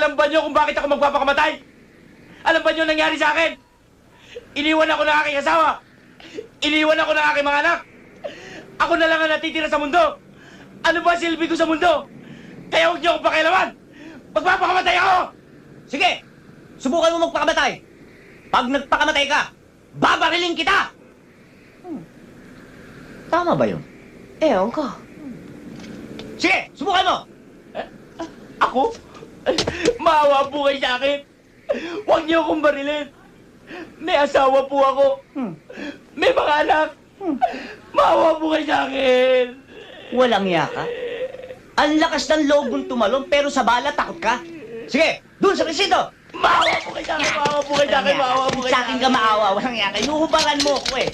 Alam ba niyo kung bakit ako magpapakamatay? Alam ba niyo nangyari sa akin? Iniwan ako ng aking asawa. Iniwan ako ng aking mga anak. Ako na lang ang natitira sa mundo. Ano ba silbi ko sa mundo? Kaya huwag niyo akong pakialaman. Magpapakamatay ako! Sige, subukan mo magpakamatay. Pag nagpakamatay ka, babariling kita! Tama ba yun? Ewan ko. Sige, subukan mo! Ako? Maawa po kayo sa akin. Huwag niyo akong barilin. May asawa po ako. May mga anak. Maawa po kayo sa akin. Walang yaka. Ang lakas ng loob mong tumalon, pero sa bala takot ka. Sige, dun sa presinto! Maawa po kayo sa akin. Maawa po kayo sa akin. Maawa po kayo Sa akin ka maawa, walang yaka. Inuhubaran mo ako eh.